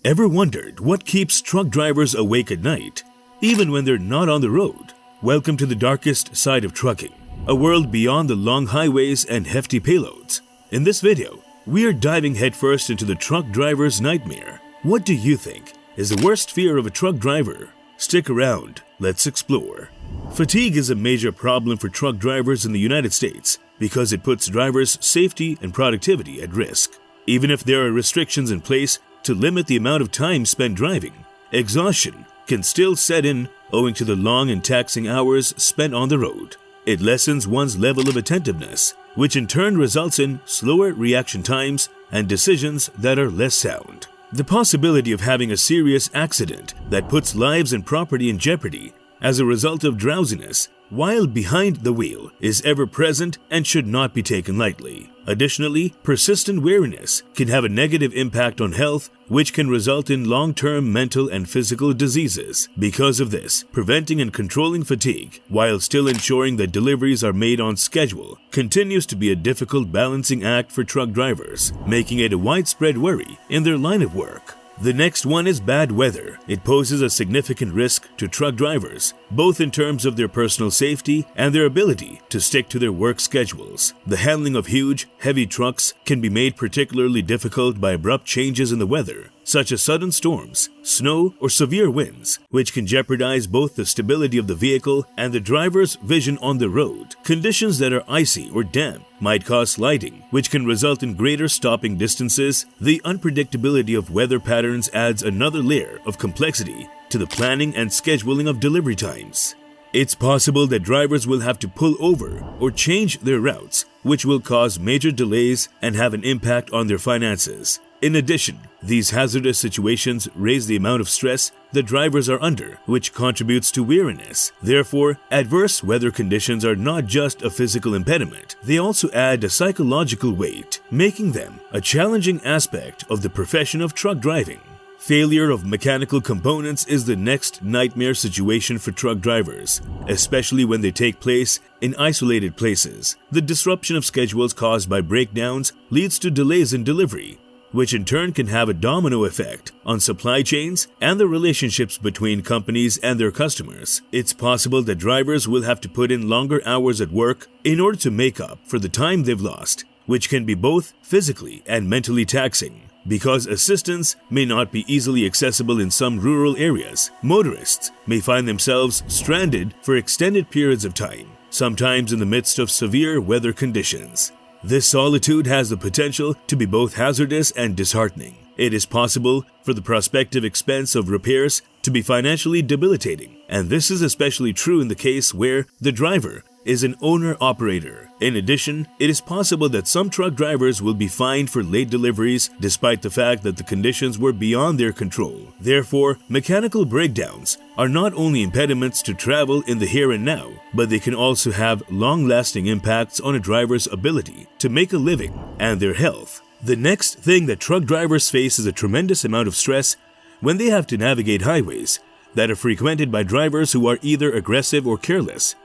Ever wondered what keeps truck drivers awake at night, even when they're not on the road? Welcome to the darkest side of trucking, a world beyond the long highways and hefty payloads. In this video, we are diving headfirst into the truck driver's nightmare. What do you think is the worst fear of a truck driver? Stick around, let's explore. Fatigue is a major problem for truck drivers in the United States because it puts drivers' safety and productivity at risk. Even if there are restrictions in place to limit the amount of time spent driving, exhaustion can still set in owing to the long and taxing hours spent on the road. It lessens one's level of attentiveness, which in turn results in slower reaction times and decisions that are less sound. The possibility of having a serious accident that puts lives and property in jeopardy as a result of drowsiness while behind the wheel is ever present and should not be taken lightly. Additionally, persistent weariness can have a negative impact on health, which can result in long-term mental and physical diseases. Because of this, preventing and controlling fatigue while still ensuring that deliveries are made on schedule continues to be a difficult balancing act for truck drivers, making it a widespread worry in their line of work. The next one is bad weather. It poses a significant risk to truck drivers, both in terms of their personal safety and their ability to stick to their work schedules. The handling of huge, heavy trucks can be made particularly difficult by abrupt changes in the weather, such as sudden storms, snow, or severe winds, which can jeopardize both the stability of the vehicle and the driver's vision on the road. Conditions that are icy or damp might cause sliding, which can result in greater stopping distances. The unpredictability of weather patterns adds another layer of complexity to the planning and scheduling of delivery times. It's possible that drivers will have to pull over or change their routes, which will cause major delays and have an impact on their finances. In addition, these hazardous situations raise the amount of stress the drivers are under, which contributes to weariness. Therefore, adverse weather conditions are not just a physical impediment, they also add a psychological weight, making them a challenging aspect of the profession of truck driving. Failure of mechanical components is the next nightmare situation for truck drivers, especially when they take place in isolated places. The disruption of schedules caused by breakdowns leads to delays in delivery, which in turn can have a domino effect on supply chains and the relationships between companies and their customers. It's possible that drivers will have to put in longer hours at work in order to make up for the time they've lost, which can be both physically and mentally taxing. Because assistance may not be easily accessible in some rural areas, motorists may find themselves stranded for extended periods of time, sometimes in the midst of severe weather conditions. This solitude has the potential to be both hazardous and disheartening. It is possible for the prospective expense of repairs to be financially debilitating, and this is especially true in the case where the driver is an owner-operator. In addition, it is possible that some truck drivers will be fined for late deliveries despite the fact that the conditions were beyond their control. Therefore, mechanical breakdowns are not only impediments to travel in the here and now, but they can also have long-lasting impacts on a driver's ability to make a living and their health. The next thing that truck drivers face is a tremendous amount of stress when they have to navigate highways that are frequented by drivers who are either aggressive or careless.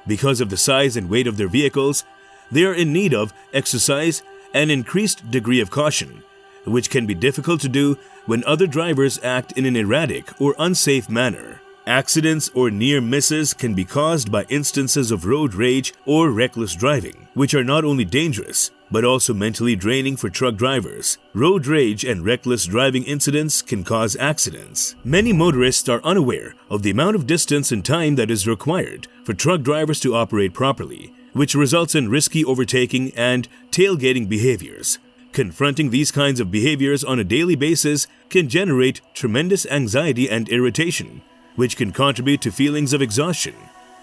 Because of the size and weight of their vehicles, they are in need of exercise and increased degree of caution, which can be difficult to do when other drivers act in an erratic or unsafe manner. Accidents or near misses can be caused by instances of road rage or reckless driving, which are not only dangerous, but also mentally draining for truck drivers. Road rage and reckless driving incidents can cause accidents. Many motorists are unaware of the amount of distance and time that is required for truck drivers to operate properly, which results in risky overtaking and tailgating behaviors. Confronting these kinds of behaviors on a daily basis can generate tremendous anxiety and irritation, which can contribute to feelings of exhaustion.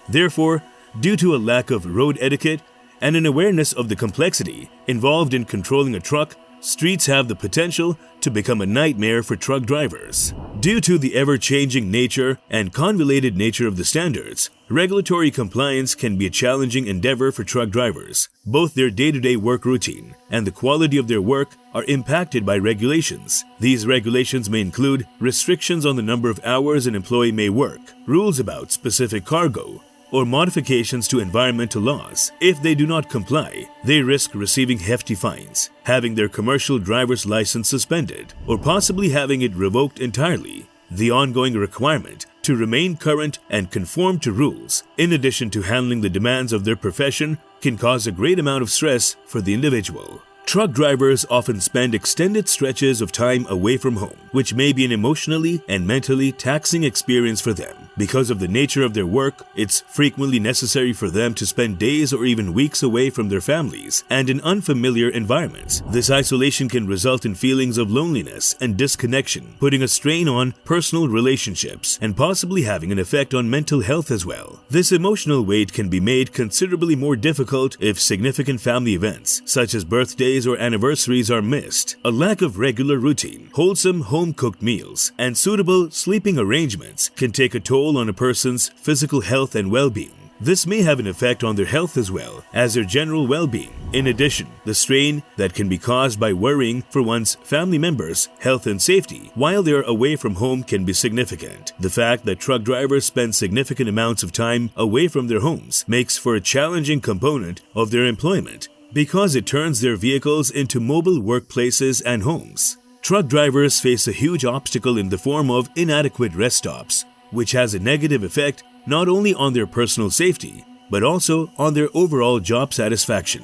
Therefore, due to a lack of road etiquette and an awareness of the complexity involved in controlling a truck, streets have the potential to become a nightmare for truck drivers. Due to the ever-changing nature and convoluted nature of the standards, regulatory compliance can be a challenging endeavor for truck drivers. Both their day-to-day work routine and the quality of their work are impacted by regulations. These regulations may include restrictions on the number of hours an employee may work, rules about specific cargo, or modifications to environmental laws. If they do not comply, they risk receiving hefty fines, having their commercial driver's license suspended, or possibly having it revoked entirely. The ongoing requirement to remain current and conform to rules, in addition to handling the demands of their profession, can cause a great amount of stress for the individual. Truck drivers often spend extended stretches of time away from home, which may be an emotionally and mentally taxing experience for them. Because of the nature of their work, it's frequently necessary for them to spend days or even weeks away from their families and in unfamiliar environments. This isolation can result in feelings of loneliness and disconnection, putting a strain on personal relationships and possibly having an effect on mental health as well. This emotional weight can be made considerably more difficult if significant family events, such as birthdays or anniversaries, are missed. A lack of regular routine, wholesome home-cooked meals, and suitable sleeping arrangements can take a toll on a person's physical health and well-being. This may have an effect on their health as well as their general well-being. In addition, the strain that can be caused by worrying for one's family members' health and safety while they are away from home can be significant. The fact that truck drivers spend significant amounts of time away from their homes makes for a challenging component of their employment because it turns their vehicles into mobile workplaces and homes. Truck drivers face a huge obstacle in the form of inadequate rest stops, which has a negative effect not only on their personal safety, but also on their overall job satisfaction.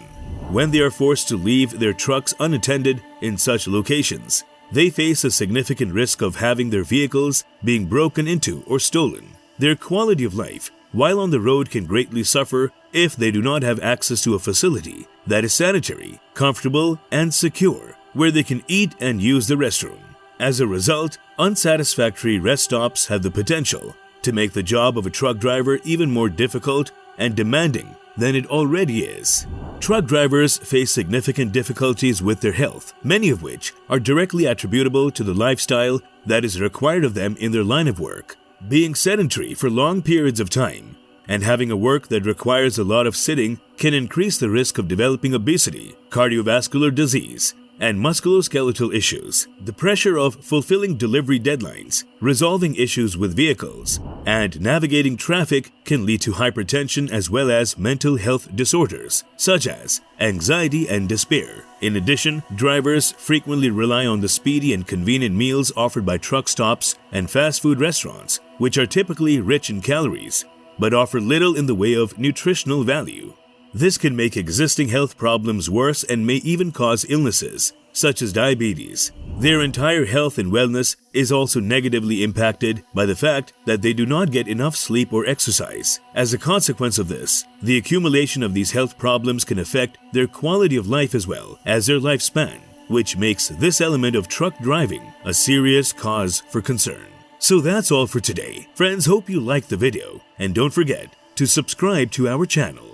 When they are forced to leave their trucks unattended in such locations, they face a significant risk of having their vehicles being broken into or stolen. Their quality of life while on the road can greatly suffer if they do not have access to a facility that is sanitary, comfortable, and secure, where they can eat and use the restroom. As a result, unsatisfactory rest stops have the potential to make the job of a truck driver even more difficult and demanding than it already is. Truck drivers face significant difficulties with their health, many of which are directly attributable to the lifestyle that is required of them in their line of work. Being sedentary for long periods of time and having a work that requires a lot of sitting can increase the risk of developing obesity, cardiovascular disease, and musculoskeletal issues. The pressure of fulfilling delivery deadlines, resolving issues with vehicles, and navigating traffic can lead to hypertension as well as mental health disorders, such as anxiety and despair. In addition, drivers frequently rely on the speedy and convenient meals offered by truck stops and fast food restaurants, which are typically rich in calories, but offer little in the way of nutritional value. This can make existing health problems worse and may even cause illnesses, such as diabetes. Their entire health and wellness is also negatively impacted by the fact that they do not get enough sleep or exercise. As a consequence of this, the accumulation of these health problems can affect their quality of life as well as their lifespan, which makes this element of truck driving a serious cause for concern. So that's all for today. Friends, hope you liked the video, and don't forget to subscribe to our channel.